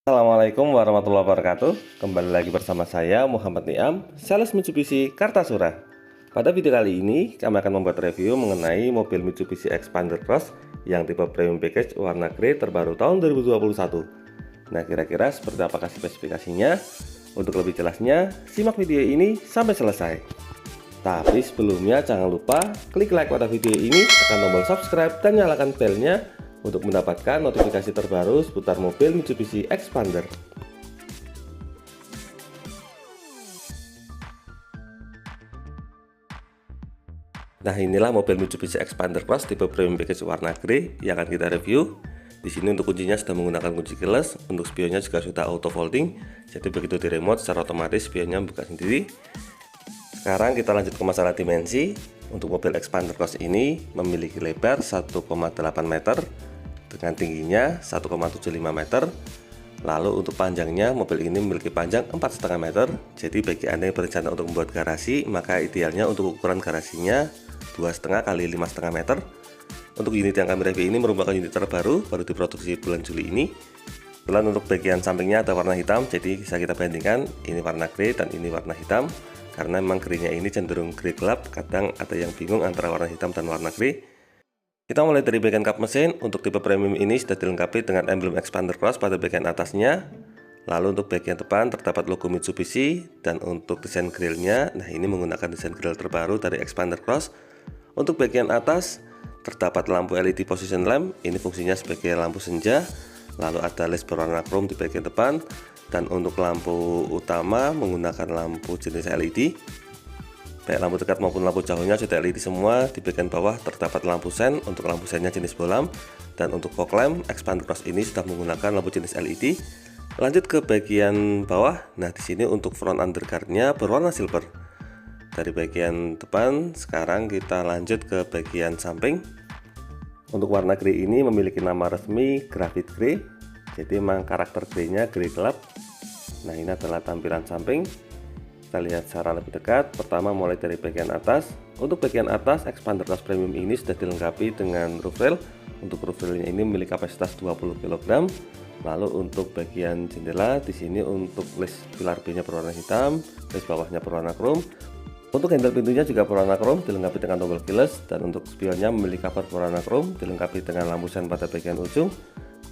Assalamualaikum warahmatullahi wabarakatuh. Kembali lagi bersama saya Muhammad Niam, sales Mitsubishi Kartasura. Pada video kali ini kami akan membuat review mengenai mobil Mitsubishi Xpander Cross yang tipe premium package warna grey terbaru tahun 2021. Nah, kira-kira seperti apakah spesifikasinya? Untuk lebih jelasnya, simak video ini sampai selesai. Tapi sebelumnya jangan lupa klik like pada video ini, tekan tombol subscribe dan nyalakan belnya untuk mendapatkan notifikasi terbaru seputar mobil Mitsubishi Xpander. Nah, inilah mobil Mitsubishi Xpander Cross tipe premium package warna grey yang akan kita review. Di sini untuk kuncinya sudah menggunakan kunci keyless, untuk spionnya juga sudah auto folding. Jadi begitu di remote secara otomatis spionnya buka sendiri. Sekarang kita lanjut ke masalah dimensi. Untuk mobil Xpander Cross ini memiliki lebar 1,8 meter dengan tingginya 1,75 meter. Lalu untuk panjangnya mobil ini memiliki panjang 4,5 meter. Jadi bagi Anda yang berencana untuk membuat garasi, maka idealnya untuk ukuran garasinya 2,5 kali 5,5 meter. Untuk unit yang kami review ini merupakan unit terbaru, baru diproduksi bulan Juli ini. Kemudian untuk bagian sampingnya ada warna hitam, jadi bisa kita bandingkan ini warna grey dan ini warna hitam. Karena memang greynya ini cenderung grey gelap, kadang ada yang bingung antara warna hitam dan warna grey. Kita mulai dari bagian kap mesin. Untuk tipe premium ini sudah dilengkapi dengan emblem Xpander Cross pada bagian atasnya. Lalu untuk bagian depan terdapat logo Mitsubishi, dan untuk desain grillnya, nah ini menggunakan desain grill terbaru dari Xpander Cross. Untuk bagian atas terdapat lampu LED position lamp, ini fungsinya sebagai lampu senja. Lalu ada led berwarna chrome di bagian depan, dan untuk lampu utama menggunakan lampu jenis LED. Baik lampu dekat maupun lampu jauhnya sudah LED semua. Di bagian bawah terdapat lampu sen, untuk lampu sennya jenis bolam, dan untuk fog lamp Xpander Cross ini sudah menggunakan lampu jenis LED. Lanjut ke bagian bawah. Nah, di sini untuk front underguardnya berwarna silver. Dari bagian depan sekarang kita lanjut ke bagian samping. Untuk warna grey ini memiliki nama resmi Graphite Grey. Jadi memang karakter greynya grey gelap. Nah, ini adalah tampilan samping. Kita lihat secara lebih dekat. Pertama mulai dari bagian atas. Untuk bagian atas Xpander Cross Premium ini sudah dilengkapi dengan roof rail. Untuk roof railnya ini memiliki kapasitas 20 kg. Lalu untuk bagian jendela di sini untuk list pilar B-nya berwarna hitam, list bawahnya berwarna chrome. Untuk handle pintunya juga berwarna chrome, dilengkapi dengan tombol keyless, dan untuk spionnya memiliki cover berwarna chrome, dilengkapi dengan lampu sen pada bagian ujung.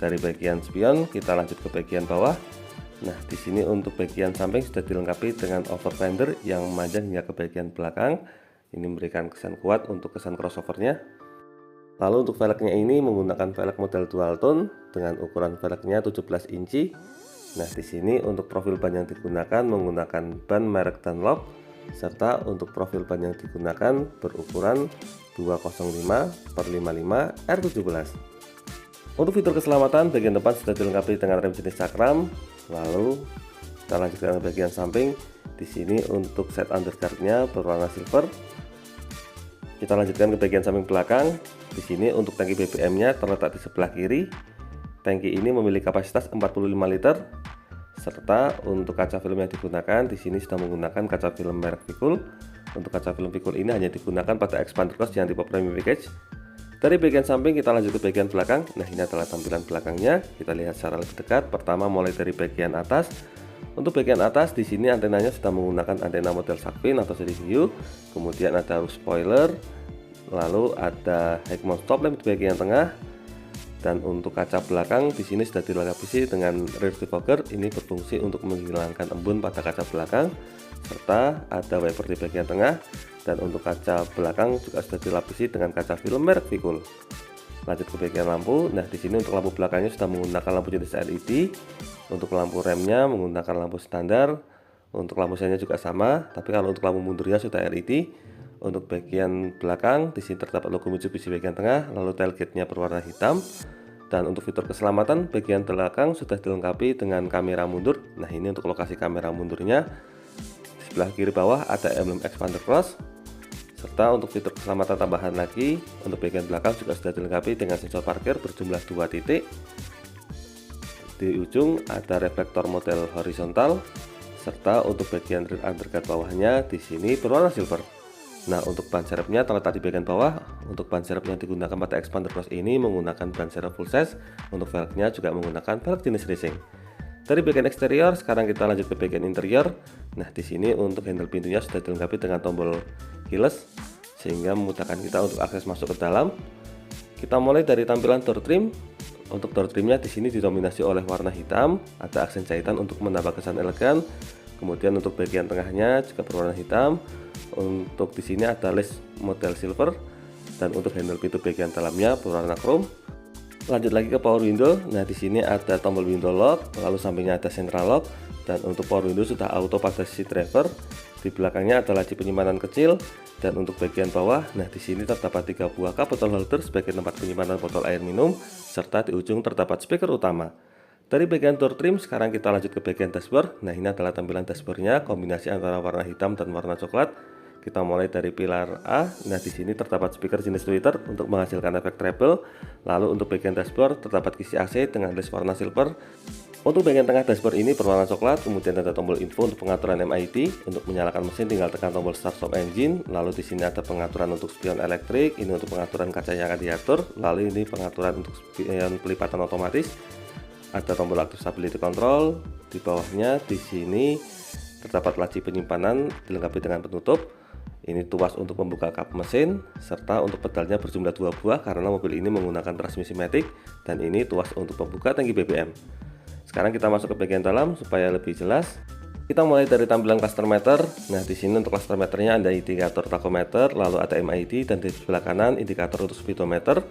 Dari bagian spion kita lanjut ke bagian bawah. Nah, di sini untuk bagian samping sudah dilengkapi dengan over fender yang memanjang hingga ke bagian belakang. Ini memberikan kesan kuat untuk kesan crossovernya. Lalu untuk velgnya ini menggunakan velg model dual tone dengan ukuran velgnya 17 inci. Nah, di sini untuk profil ban yang digunakan menggunakan ban merek Dunlop, serta untuk profil ban yang digunakan berukuran 205/55 R17. Untuk fitur keselamatan bagian depan sudah dilengkapi dengan rem jenis cakram. Lalu kita lanjutkan ke bagian samping. Di sini untuk set underguardnya berwarna silver. Kita lanjutkan ke bagian samping belakang. Di sini untuk tangki BBM-nya terletak di sebelah kiri. Tangki ini memiliki kapasitas 45 liter. Serta untuk kaca film yang digunakan di sini sudah menggunakan kaca film merek Vicul. Untuk kaca film Vicul ini hanya digunakan pada Xpander Cross yang tipe premium package. Dari bagian samping kita lanjut ke bagian belakang. Nah, ini adalah tampilan belakangnya. Kita lihat secara lebih dekat. Pertama mulai dari bagian atas. Untuk bagian atas di sini antenanya sudah menggunakan antena model shark fin atau seri view. Kemudian ada roof spoiler. Lalu ada high mount stop lamp di bagian tengah. Dan untuk kaca belakang di sini sudah dilengkapi dengan rear defogger. Ini berfungsi untuk menghilangkan embun pada kaca belakang. Serta ada wiper di bagian tengah. Dan untuk kaca belakang juga sudah dilapisi dengan kaca film merek Vicul. Lanjut ke bagian lampu. Nah, di sini untuk lampu belakangnya sudah menggunakan lampu jenis LED. Untuk lampu remnya menggunakan lampu standar. Untuk lampu sennya juga sama, tapi kalau untuk lampu mundurnya sudah LED. Untuk bagian belakang di sini terdapat logo Mitsubishi bagian tengah, lalu tailgate-nya berwarna hitam. Dan untuk fitur keselamatan bagian belakang sudah dilengkapi dengan kamera mundur. Nah, ini untuk lokasi kamera mundurnya. Di sebelah kiri bawah ada emblem Xpander Cross. Serta untuk fitur keselamatan tambahan lagi, untuk bagian belakang juga sudah dilengkapi dengan sensor parkir berjumlah 2 titik. Di ujung ada reflektor model horizontal, serta untuk bagian rear underguard bawahnya di sini berwarna silver. Nah, untuk ban serepnya terletak di bagian bawah. Untuk ban serep yang digunakan pada Xpander Cross ini menggunakan ban serep full size. Untuk velgnya juga menggunakan velg jenis racing. Dari bagian eksterior, sekarang kita lanjut ke bagian interior. Nah, di sini untuk handle pintunya sudah dilengkapi dengan tombol keyless sehingga memudahkan kita untuk akses masuk ke dalam. Kita mulai dari tampilan door trim. Untuk door trimnya di sini didominasi oleh warna hitam, ada aksen jahitan untuk menambah kesan elegan. Kemudian untuk bagian tengahnya juga berwarna hitam. Untuk di sini ada list model silver dan untuk handle pintu bagian dalamnya berwarna chrome. Lanjut lagi ke power window. Nah, di sini ada tombol window lock, lalu sampingnya ada central lock, dan untuk power window sudah auto pada sisi driver. Di belakangnya ada laci penyimpanan kecil, dan untuk bagian bawah, nah di sini terdapat 3 buah cup bottle holder sebagai tempat penyimpanan botol air minum, serta di ujung terdapat speaker utama. Dari bagian door trim, sekarang kita lanjut ke bagian dashboard. Nah, ini adalah tampilan dashboardnya, kombinasi antara warna hitam dan warna coklat. Kita mulai dari pilar A. Nah, di sini terdapat speaker jenis tweeter untuk menghasilkan efek treble. Lalu untuk bagian dashboard terdapat kisi AC dengan list warna silver. Untuk bagian tengah dashboard ini berwarna coklat. Kemudian ada tombol info untuk pengaturan MID. Untuk menyalakan mesin tinggal tekan tombol start stop engine. Lalu di sini ada pengaturan untuk spion elektrik. Ini untuk pengaturan kaca yang akan diatur. Lalu ini pengaturan untuk spion pelipatan otomatis. Ada tombol active stability control. Di bawahnya di sini terdapat laci penyimpanan dilengkapi dengan penutup. Ini tuas untuk membuka kap mesin, serta untuk pedalnya berjumlah 2 buah karena mobil ini menggunakan transmisi matic, dan ini tuas untuk membuka tangki BBM. Sekarang kita masuk ke bagian dalam supaya lebih jelas. Kita mulai dari tampilan cluster meter. Nah, di sini untuk cluster meternya ada indikator tachometer, lalu ada MID, dan di sebelah kanan indikator untuk speedometer.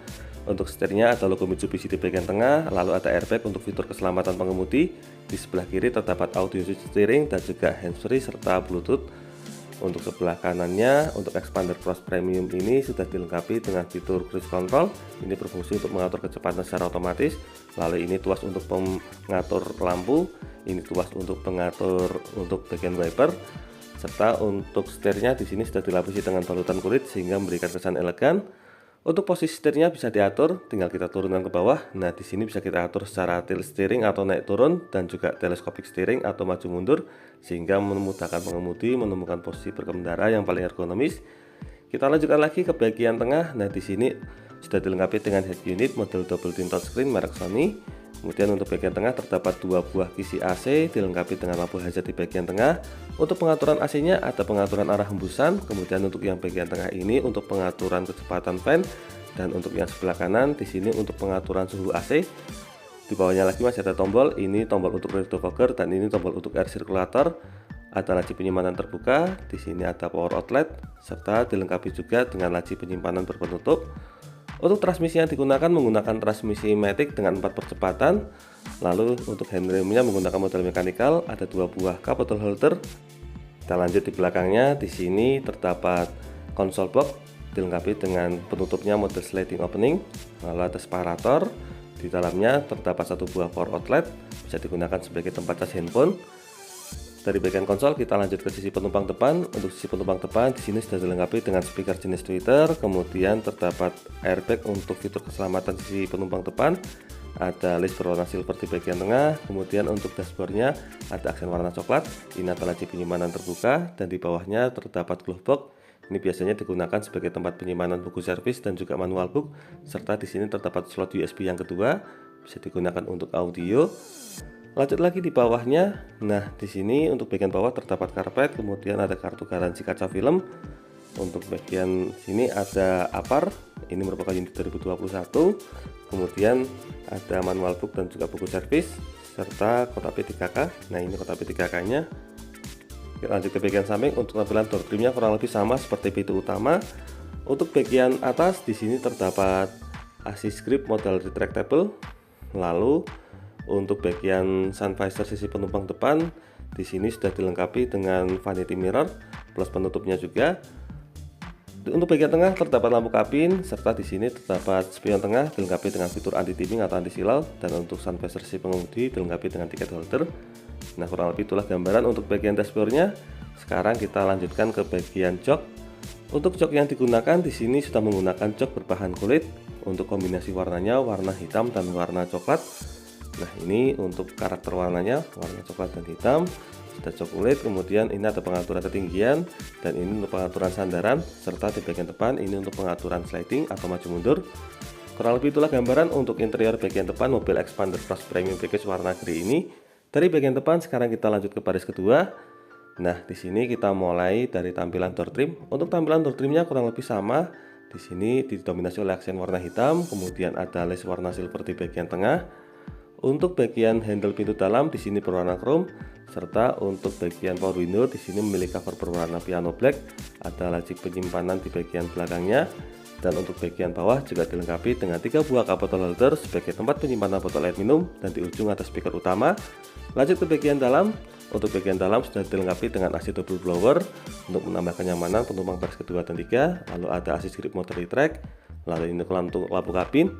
Untuk setirnya ada logo Mitsubishi di bagian tengah, lalu ada airbag untuk fitur keselamatan pengemudi. Di sebelah kiri terdapat audio steering dan juga handsfree serta Bluetooth. Untuk sebelah kanannya, untuk expander cross premium ini sudah dilengkapi dengan fitur cruise control. Ini berfungsi untuk mengatur kecepatan secara otomatis. Lalu ini tuas untuk pengatur lampu, ini tuas untuk pengatur untuk bagian wiper, serta untuk setirnya di sini sudah dilapisi dengan balutan kulit sehingga memberikan kesan elegan. Untuk posisi setirnya bisa diatur, tinggal kita turunkan ke bawah. Nah, di sini bisa kita atur secara tilt steering atau naik turun, dan juga telescopic steering atau maju mundur, sehingga memudahkan pengemudi menemukan posisi berkendara yang paling ergonomis. Kita lanjutkan lagi ke bagian tengah. Nah, di sini sudah dilengkapi dengan head unit model double tint touchscreen merek Sony. Kemudian untuk bagian tengah terdapat 2 buah kisi AC dilengkapi dengan lampu hazard di bagian tengah. Untuk pengaturan AC-nya ada pengaturan arah hembusan. Kemudian untuk yang bagian tengah ini untuk pengaturan kecepatan fan, dan untuk yang sebelah kanan di sini untuk pengaturan suhu AC. Di bawahnya lagi masih ada tombol, ini tombol untuk radio fogger dan ini tombol untuk air circulator. Ada laci penyimpanan terbuka, di sini ada power outlet serta dilengkapi juga dengan laci penyimpanan berpenutup. Untuk transmisi yang digunakan menggunakan transmisi matic dengan 4 percepatan. Lalu untuk handremnya menggunakan model mekanikal, ada 2 buah cup bottle holder. Kita lanjut di belakangnya, di sini terdapat console box dilengkapi dengan penutupnya model sliding opening. Lalu ada separator, di dalamnya terdapat 1 buah power outlet, bisa digunakan sebagai tempat cas handphone. Dari bagian konsol kita lanjut ke sisi penumpang depan. Untuk sisi penumpang depan di sini sudah dilengkapi dengan speaker jenis tweeter, kemudian terdapat airbag untuk fitur keselamatan sisi penumpang depan. Ada list berwarna silver di bagian tengah, kemudian untuk dashboardnya ada aksen warna coklat. Ini adalah laci penyimpanan terbuka, dan di bawahnya terdapat glove box. Ini biasanya digunakan sebagai tempat penyimpanan buku servis dan juga manual book, serta di sini terdapat slot USB yang kedua, bisa digunakan untuk audio. Lanjut lagi di bawahnya. Nah, di sini untuk bagian bawah terdapat karpet, kemudian ada kartu garansi kaca film. Untuk bagian sini ada APAR, ini merupakan unit 2021. Kemudian ada manual book dan juga buku servis serta kotak P3K. Nah, ini kotak P3K-nya. Lanjut ke bagian samping. Untuk tampilan door trimnya kurang lebih sama seperti pintu utama. Untuk bagian atas di sini terdapat assist grip model retractable. Lalu untuk bagian sun visor sisi penumpang depan di sini sudah dilengkapi dengan vanity mirror plus penutupnya juga. Untuk bagian tengah terdapat lampu kabin, serta di sini terdapat spion tengah dilengkapi dengan fitur anti dimming atau anti silau, dan untuk sun visor sisi pengemudi dilengkapi dengan tiket holder. Nah, kurang lebih itulah gambaran untuk bagian dashboardnya. Sekarang kita lanjutkan ke bagian jok. Untuk jok yang digunakan di sini sudah menggunakan jok berbahan kulit. Untuk kombinasi warnanya warna hitam dan warna coklat. Nah, ini untuk karakter warnanya warna coklat dan hitam, sudah jok kulit. Kemudian ini ada pengaturan ketinggian, dan ini untuk pengaturan sandaran, serta di bagian depan ini untuk pengaturan sliding atau maju mundur. Kurang lebih itulah gambaran untuk interior bagian depan mobil Expander Cross Premium Package warna grey ini. Dari bagian depan sekarang kita lanjut ke baris kedua. Nah, di sini kita mulai dari tampilan door trim. Untuk tampilan door trimnya kurang lebih sama. Di sini didominasi oleh aksen warna hitam, kemudian ada lace warna silver di bagian tengah. Untuk bagian handle pintu dalam di sini berwarna chrome, serta untuk bagian power window di sini memiliki cover berwarna piano black. Ada laci penyimpanan di bagian belakangnya. Dan untuk bagian bawah juga dilengkapi dengan 3 buah cup bottle holder sebagai tempat penyimpanan botol air minum, dan di ujung ada speaker utama. Lanjut ke bagian dalam. Untuk bagian dalam sudah dilengkapi dengan AC double blower untuk menambah kenyamanan penumpang baris kedua dan 3. Lalu ada assist grip motor retract. Lalu ini lampu kabin.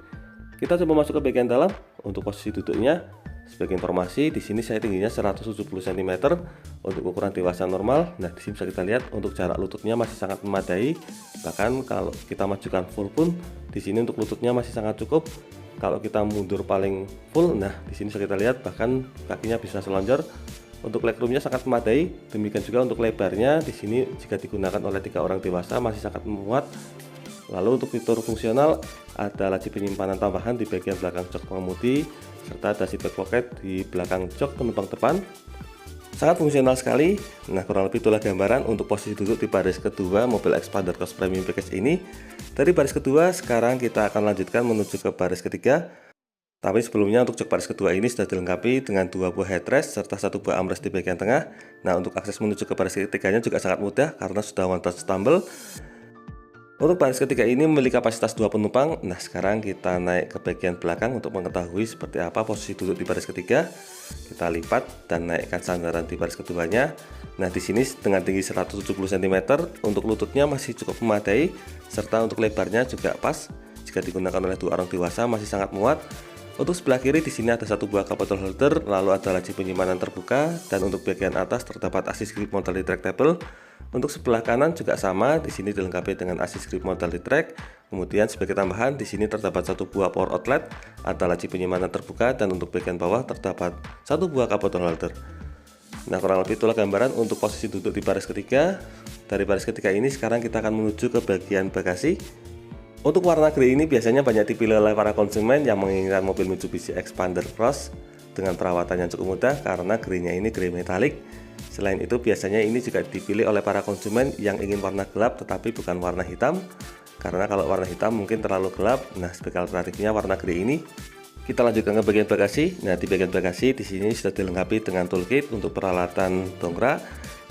Kita coba masuk ke bagian dalam. Untuk posisi duduknya, sebagai informasi di sini saya tingginya 170 cm untuk ukuran dewasa normal. Nah, di sini bisa kita lihat untuk jarak lututnya masih sangat memadai. Bahkan kalau kita majukan full pun di sini untuk lututnya masih sangat cukup. Kalau kita mundur paling full, nah di sini bisa kita lihat bahkan kakinya bisa selonjor. Untuk legroomnya sangat memadai. Demikian juga untuk lebarnya di sini jika digunakan oleh 3 orang dewasa masih sangat memuat. Lalu untuk fitur fungsional ada laci penyimpanan tambahan di bagian belakang jok pengemudi, serta ada seatbelt pocket di belakang jok penumpang depan. Sangat fungsional sekali. Nah, kurang lebih itulah gambaran untuk posisi duduk di baris kedua mobil Xpander Cross Premium Package ini. Dari baris kedua sekarang kita akan lanjutkan menuju ke baris ketiga. Tapi sebelumnya untuk jok baris kedua ini sudah dilengkapi dengan 2 buah headrest serta 1 buah armrest di bagian tengah. Nah, untuk akses menuju ke baris ketiganya juga sangat mudah karena sudah one touch tumble. Untuk baris ketiga ini memiliki kapasitas 2 penumpang. Nah, sekarang kita naik ke bagian belakang untuk mengetahui seperti apa posisi duduk di baris ketiga. Kita lipat dan naikkan sandaran di baris keduanya. Nah, di sini dengan tinggi 170 cm, untuk lututnya masih cukup memadai, serta untuk lebarnya juga pas. Jika digunakan oleh 2 orang dewasa masih sangat muat. Untuk sebelah kiri di sini ada 1 buah cup bottle holder, lalu ada laci penyimpanan terbuka, dan untuk bagian atas terdapat assist grip motor retractable. Untuk sebelah kanan juga sama, di sini dilengkapi dengan assist grip motor retract. Kemudian sebagai tambahan di sini terdapat 1 buah power outlet, ada laci penyimpanan terbuka, dan untuk bagian bawah terdapat 1 buah cup bottle holder. Nah, kurang lebih itulah gambaran untuk posisi duduk di baris ketiga. Dari baris ketiga ini sekarang kita akan menuju ke bagian bagasi. Untuk warna grey ini biasanya banyak dipilih oleh para konsumen yang menginginkan mobil Mitsubishi Xpander Cross dengan perawatan yang cukup mudah karena grey-nya ini grey metalik. Selain itu biasanya ini juga dipilih oleh para konsumen yang ingin warna gelap tetapi bukan warna hitam, karena kalau warna hitam mungkin terlalu gelap. Nah, sebagai alternatifnya warna grey ini. Kita lanjutkan ke bagian bagasi. Nah, di bagian bagasi di sini sudah dilengkapi dengan toolkit untuk peralatan dongkrak.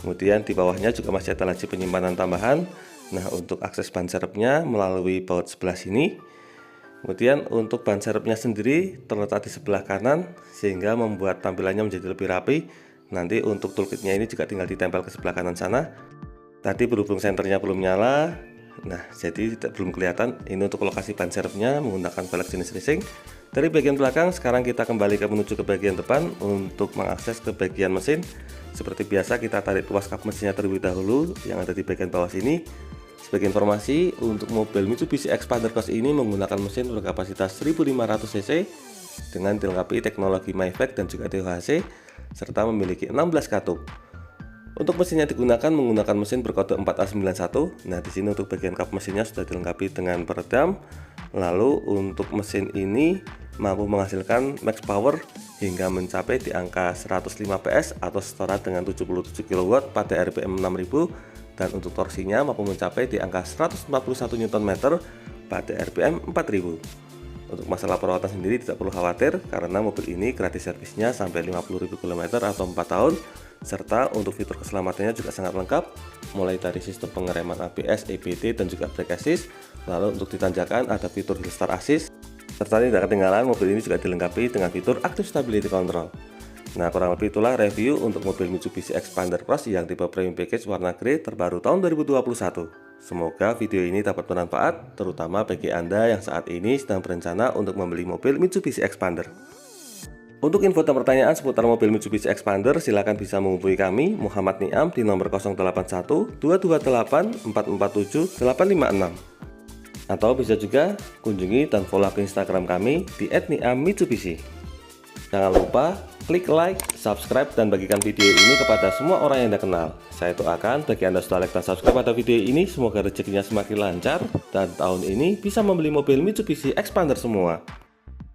Kemudian di bawahnya juga masih ada laci penyimpanan tambahan. Nah, untuk akses ban serepnya melalui baut sebelah sini. Kemudian untuk ban serepnya sendiri terletak di sebelah kanan sehingga membuat tampilannya menjadi lebih rapi. Nanti untuk toolkitnya ini juga tinggal ditempel ke sebelah kanan sana. Tadi berhubung senternya belum nyala, nah jadi belum kelihatan. Ini untuk lokasi ban serepnya menggunakan velg jenis racing. Dari bagian belakang sekarang kita kembali menuju ke bagian depan untuk mengakses ke bagian mesin. Seperti biasa kita tarik tuas kap mesinnya terlebih dahulu yang ada di bagian bawah sini. Sebagai informasi, untuk mobil Mitsubishi Xpander Cross ini menggunakan mesin berkapasitas 1500 cc dengan dilengkapi teknologi MyVac dan juga THC, serta memiliki 16 katup. Untuk mesin yang digunakan menggunakan mesin berkode 4A91. Nah, di sini untuk bagian kap mesinnya sudah dilengkapi dengan peredam. Lalu untuk mesin ini mampu menghasilkan max power hingga mencapai di angka 105 PS atau setara dengan 77 kW pada RPM 6000. Dan untuk torsinya mampu mencapai di angka 141 Nm pada RPM 4000. Untuk masalah perawatan sendiri tidak perlu khawatir karena mobil ini gratis servisnya sampai 50.000 km atau 4 tahun. Serta untuk fitur keselamatannya juga sangat lengkap, mulai dari sistem pengereman ABS, EBD, dan juga brake assist. Lalu untuk di tanjakan ada fitur Hill Start Assist. Serta tidak ketinggalan, mobil ini juga dilengkapi dengan fitur Active Stability Control. Nah, kurang lebih itulah review untuk mobil Mitsubishi Xpander Cross yang tipe Premium Package warna grey terbaru tahun 2021. Semoga video ini dapat bermanfaat, terutama bagi Anda yang saat ini sedang berencana untuk membeli mobil Mitsubishi Xpander. Untuk info dan pertanyaan seputar mobil Mitsubishi Xpander, silakan bisa menghubungi kami, Muhammad Niam, di nomor 081 228 447 856. Atau bisa juga kunjungi dan follow akun Instagram kami di @niammitsubishi. Jangan lupa klik like, subscribe, dan bagikan video ini kepada semua orang yang Anda kenal. Saya doakan bagi Anda sudah like dan subscribe pada video ini, semoga rezekinya semakin lancar dan tahun ini bisa membeli mobil Mitsubishi Xpander semua.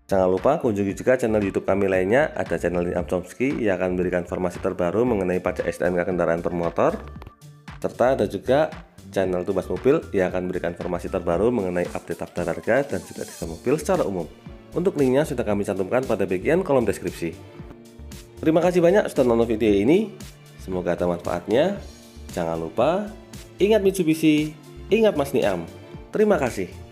Jangan lupa kunjungi juga channel YouTube kami lainnya, ada channel Niam Chomsky yang akan memberikan informasi terbaru mengenai pajak STNK kendaraan bermotor, serta ada juga channel Tubas Mobil yang akan memberikan informasi terbaru mengenai update daftar harga dan juga diskon mobil secara umum. Untuk linknya sudah kami cantumkan pada bagian kolom deskripsi. Terima kasih banyak sudah nonton video ini, semoga ada manfaatnya. Jangan lupa, ingat Mitsubishi, ingat Mas Niam. Terima kasih.